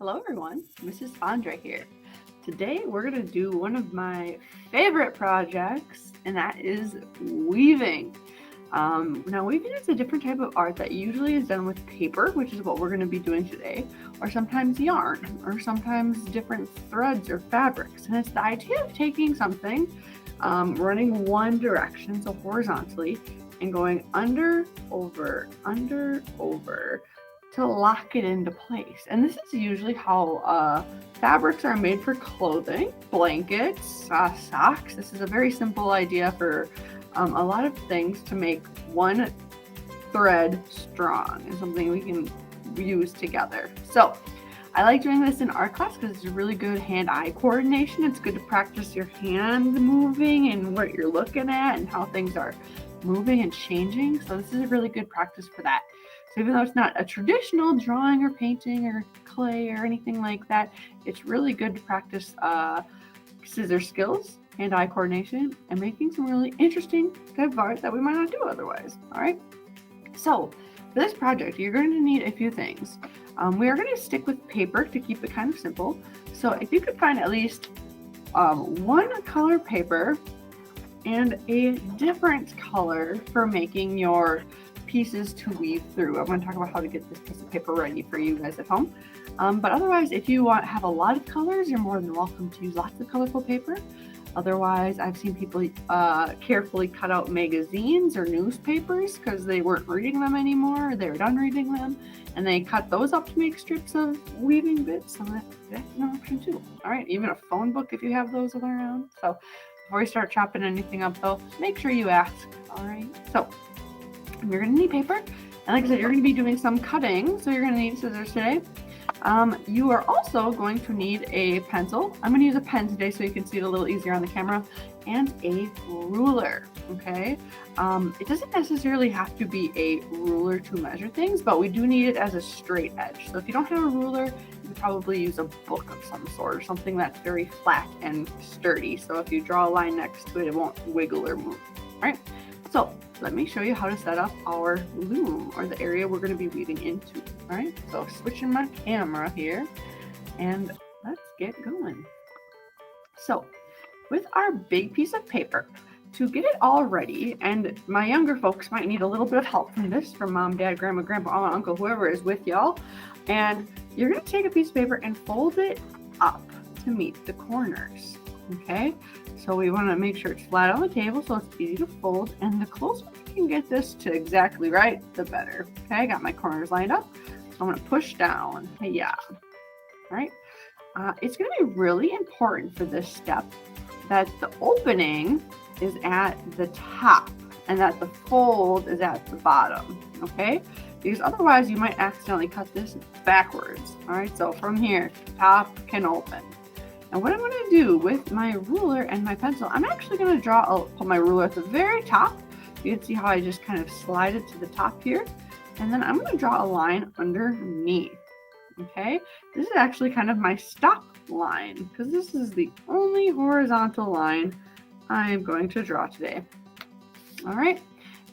Hello everyone, Mrs. Andre here. Today we're going to do one of my favorite projects, and that is weaving. Now weaving is a different type of art that usually is done with paper, which is what we're going to be doing today, or sometimes yarn, or sometimes different threads or fabrics. And it's the idea of taking something, running one direction, so horizontally, and going under, over, to lock it into place. And this is usually how fabrics are made for clothing, blankets, socks. This is a very simple idea for a lot of things to make one thread strong and something we can use together. So I like doing this in art class because it's really good hand-eye coordination. It's good to practice your hand moving and what you're looking at and how things are moving and changing. So this is a really good practice for that. So even though it's not a traditional drawing or painting or clay or anything like that, it's really good to practice scissor skills, hand-eye coordination, and making some really interesting type of art that we might not do otherwise. All right. So for this project, you're going to need a few things. We are going to stick with paper to keep it kind of simple. So if you could find at least one color paper and a different color for making your pieces to weave through. I'm going to talk about how to get this piece of paper ready for you guys at home. But otherwise, if you have a lot of colors, you're more than welcome to use lots of colorful paper. Otherwise, I've seen people carefully cut out magazines or newspapers because they weren't reading them anymore, or they were done reading them, and they cut those up to make strips of weaving bits. So that's an option too. All right, even a phone book if you have those around. So before you start chopping anything up though, make sure you ask. All right, so you're going to need paper, and like I said, you're going to be doing some cutting, so you're going to need scissors today. You are also going to need a pencil. I'm going to use a pen today so you can see it a little easier on the camera, and a ruler. Okay, it doesn't necessarily have to be a ruler to measure things, but we do need it as a straight edge. So if you don't have a ruler, you could probably use a book of some sort or something that's very flat and sturdy. So if you draw a line next to it, it won't wiggle or move. All right. So let me show you how to set up our loom, or the area we're going to be weaving into. All right, so switching my camera here, and let's get going. So with our big piece of paper, to get it all ready, and my younger folks might need a little bit of help from this, from mom, dad, grandma, grandpa, aunt, uncle, whoever is with y'all, and you're going to take a piece of paper and fold it up to meet the corners. Okay, so we want to make sure it's flat on the table so it's easy to fold, and the closer we can get this to exactly right, the better. Okay, I got my corners lined up, so I'm going to push down. Yeah. All right. It's going to be really important for this step that the opening is at the top and that the fold is at the bottom. Okay, because otherwise you might accidentally cut this backwards. All right, so from here, top can open. And what I'm going to do with my ruler and my pencil, I'm actually going to put my ruler at the very top. You can see how I just kind of slide it to the top here. And then I'm going to draw a line underneath. Okay, this is actually kind of my stop line because this is the only horizontal line I'm going to draw today. All right,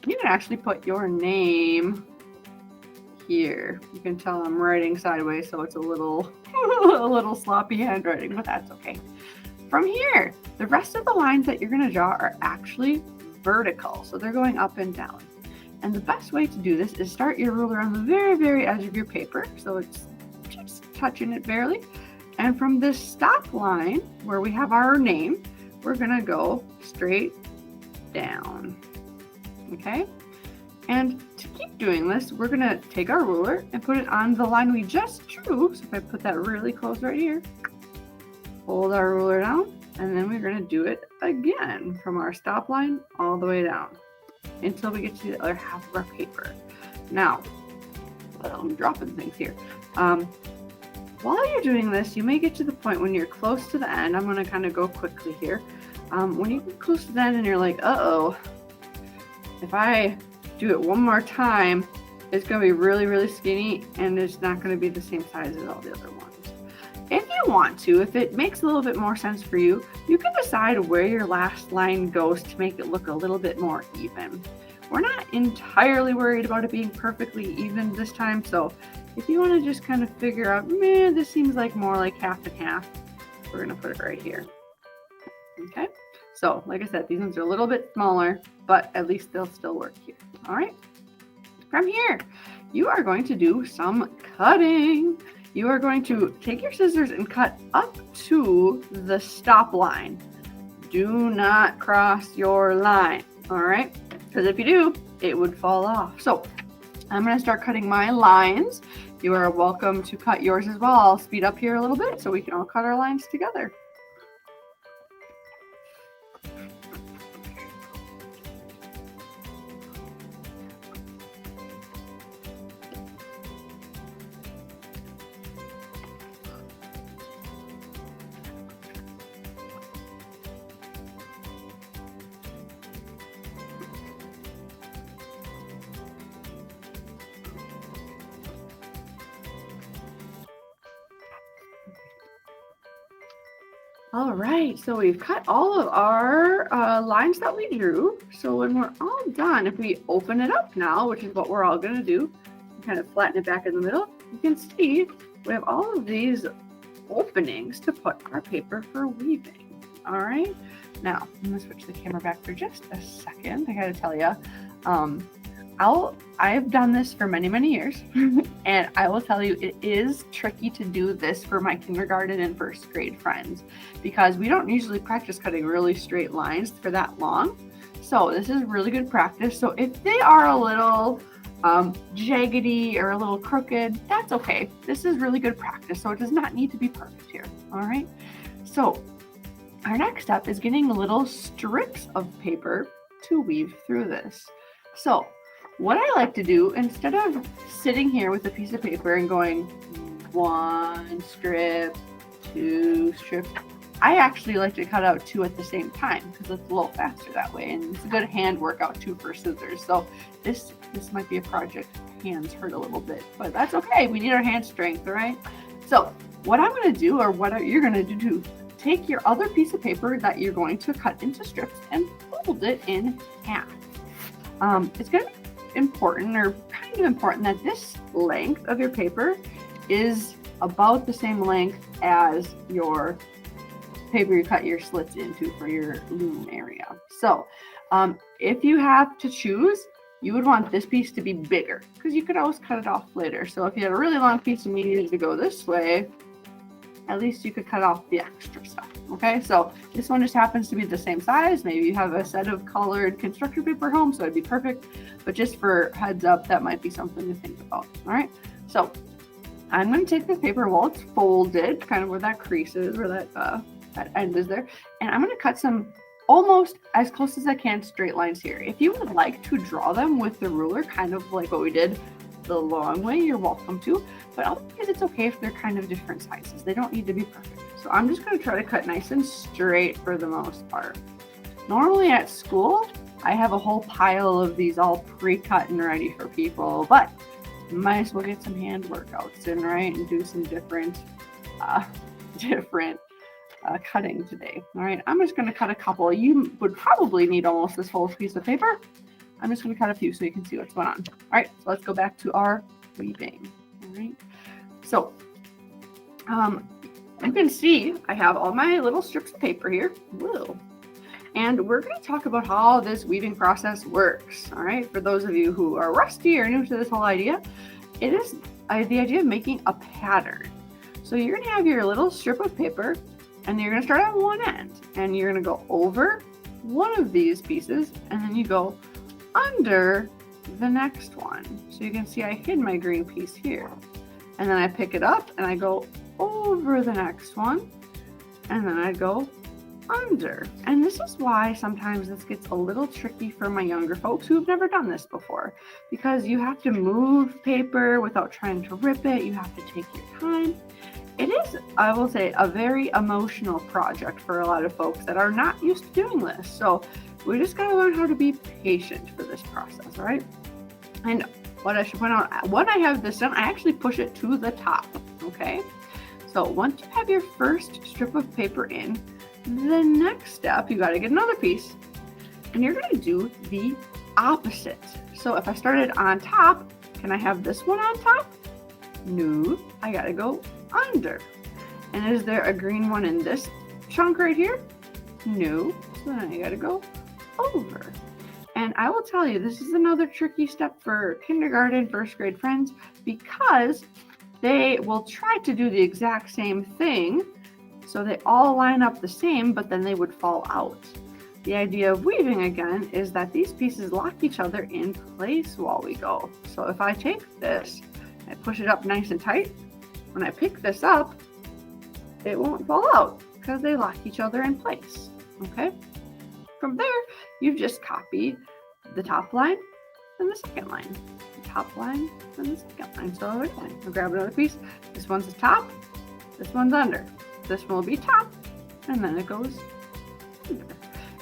you can actually put your name here. You can tell I'm writing sideways, so it's a little sloppy handwriting, but that's okay. From here, the rest of the lines that you're going to draw are actually vertical, so they're going up and down. And the best way to do this is start your ruler on the very, very edge of your paper, so it's just touching it barely. And from this stop line where we have our name, we're going to go straight down. Okay? And to keep doing this, we're going to take our ruler and put it on the line we just drew. So if I put that really close right here, hold our ruler down, and then we're going to do it again from our stop line all the way down until we get to the other half of our paper. Now, I'm dropping things here. While you're doing this, you may get to the point when you're close to the end. I'm going to kind of go quickly here. When you get close to the end and you're like, uh-oh, if I do it one more time, it's going to be really, really skinny, and it's not going to be the same size as all the other ones. If you want to, if it makes a little bit more sense for you, you can decide where your last line goes to make it look a little bit more even. We're not entirely worried about it being perfectly even this time, so If you want to just kind of figure out, man, this seems like more like half and half, we're going to put it right here. Okay, so like I said, these ones are a little bit smaller, but at least they'll still work here. All right, from here, you are going to do some cutting. You are going to take your scissors and cut up to the stop line. Do not cross your line, all right? Because if you do, it would fall off. So I'm going to start cutting my lines. You are welcome to cut yours as well. I'll speed up here a little bit so we can all cut our lines together. All right, so we've cut all of our lines that we drew. So when we're all done, if we open it up now, which is what we're all going to do, kind of flatten it back in the middle, you can see we have all of these openings to put our paper for weaving. All right, now I'm going to switch the camera back for just a second. I got to tell you, I've done this for many, many years, and I will tell you it is tricky to do this for my kindergarten and first grade friends because we don't usually practice cutting really straight lines for that long. So this is really good practice. So if they are a little jaggedy or a little crooked, that's okay. This is really good practice. So it does not need to be perfect here. All right. So our next step is getting little strips of paper to weave through this. So what I like to do, instead of sitting here with a piece of paper and going 1 strip, 2 strips, I actually like to cut out 2 at the same time because it's a little faster that way. And it's a good hand workout too for scissors. So this might be a project. Hands hurt a little bit, but that's okay. We need our hand strength, all right? So what I'm going to do, or what you're going to do, take your other piece of paper that you're going to cut into strips and fold it in half. It's going to be important, or kind of important, that this length of your paper is about the same length as your paper you cut your slits into for your loom area. So if you have to choose, you would want this piece to be bigger because you could always cut it off later. So if you had a really long piece and you needed to go this way, at least you could cut off the extra stuff. Okay, so this one just happens to be the same size. Maybe you have a set of colored constructor paper home, so it'd be perfect. But just for heads up, that might be something to think about. All right, so I'm going to take this paper while it's folded, kind of where that crease is, where that end is there, and I'm going to cut some almost as close as I can straight lines here. If you would like to draw them with the ruler, kind of like what we did the long way, you're welcome to, but otherwise it's okay if they're kind of different sizes. They don't need to be perfect. So I'm just going to try to cut nice and straight for the most part. Normally at school, I have a whole pile of these all pre-cut and ready for people, but you might as well get some hand workouts in, right, and do some different cutting today. All right, I'm just going to cut a couple. You would probably need almost this whole piece of paper. I'm just going to cut a few so you can see what's going on. All right, so let's go back to our weaving. All right, so you can see I have all my little strips of paper here. Whoa. And we're going to talk about how this weaving process works. All right, for those of you who are rusty or new to this whole idea, it is the idea of making a pattern. So you're going to have your little strip of paper, and you're going to start on one end, and you're going to go over one of these pieces, and then you go under the next one. So you can see I hid my green piece here, and then I pick it up and I go over the next one, and then I go under. And this is why sometimes this gets a little tricky for my younger folks who have never done this before, because you have to move paper without trying to rip it. You have to take your time. It is, I will say, a very emotional project for a lot of folks that are not used to doing this. So we just got to learn how to be patient for this process, all right? And what I should point out, when I have this done, I actually push it to the top, okay? So once you have your first strip of paper in, the next step, you got to get another piece, and you're going to do the opposite. So if I started on top, can I have this one on top? No, I gotta go under. And is there a green one in this chunk right here? No, so then I gotta go over. And I will tell you, this is another tricky step for kindergarten, first grade friends, because they will try to do the exact same thing. So they all line up the same, but then they would fall out. The idea of weaving again is that these pieces lock each other in place while we go. So if I take this, I push it up nice and tight, when I pick this up, it won't fall out because they lock each other in place, okay? From there, you've just copied the top line and the second line, the top line and the second line. So again, I'll grab another piece. This one's the top, this one's under. This one will be top, and then it goes under.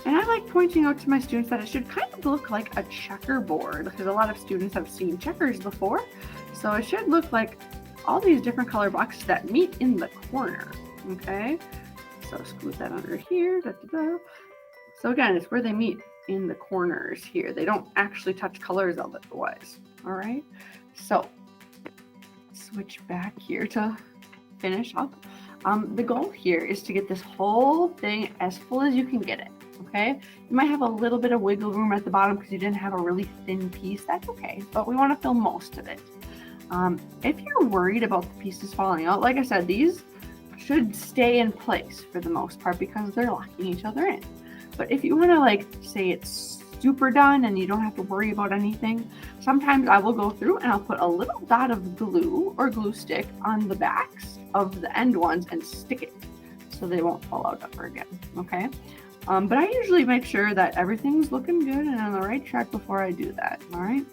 And I like pointing out to my students that it should kind of look like a checkerboard, because a lot of students have seen checkers before. So it should look like all these different color boxes that meet in the corner, okay? So scoot that under here, da, da, da. So again, it's where they meet in the corners here. They don't actually touch colors otherwise, all right? So switch back here to finish up. The goal here is to get this whole thing as full as you can get it, okay? You might have a little bit of wiggle room at the bottom because you didn't have a really thin piece. That's okay, but we want to fill most of it. If you're worried about the pieces falling out, like I said, these should stay in place for the most part because they're locking each other in. But if you want to, like, say it's super done and you don't have to worry about anything, sometimes I will go through and I'll put a little dot of glue or glue stick on the backs of the end ones and stick it so they won't fall out ever again, okay? But I usually make sure that everything's looking good and on the right track before I do that, all right?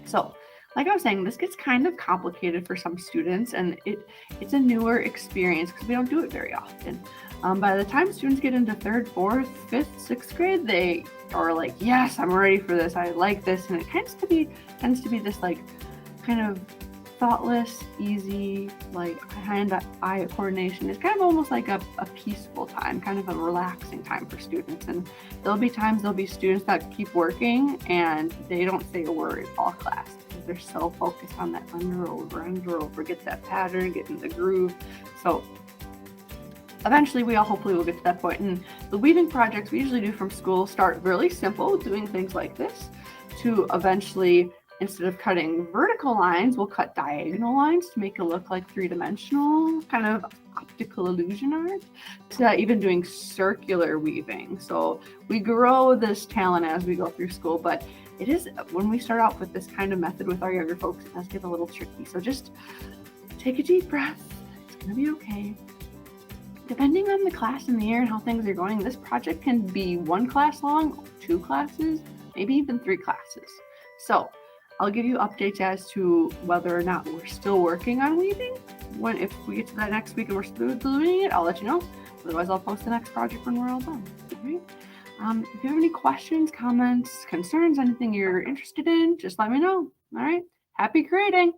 So, like I was saying, this gets kind of complicated for some students, and it's a newer experience because we don't do it very often. By the time students get into 3rd, 4th, 5th, 6th grade, they are like, yes, I'm ready for this. I like this. And it tends to be this like kind of thoughtless, easy, like hand-eye coordination. It's kind of almost like a peaceful time, kind of a relaxing time for students. And there'll be students that keep working and they don't say a word all class because they're so focused on that under, over, get that pattern, get in the groove. So eventually we all hopefully will get to that point. And the weaving projects we usually do from school start really simple, doing things like this, to eventually, instead of cutting vertical lines, we'll cut diagonal lines to make it look like three-dimensional, kind of optical illusion art, to even doing circular weaving. So we grow this talent as we go through school, but it is, when we start out with this kind of method with our younger folks, it does get a little tricky. So just take a deep breath. It's gonna be okay. Depending on the class and the year and how things are going, this project can be 1 class long, 2 classes, maybe even 3 classes. So I'll give you updates as to whether or not we're still working on weaving. If we get to that next week and we're still doing it, I'll let you know. Otherwise, I'll post the next project when we're all done. Okay? If you have any questions, comments, concerns, anything you're interested in, just let me know. All right? Happy creating!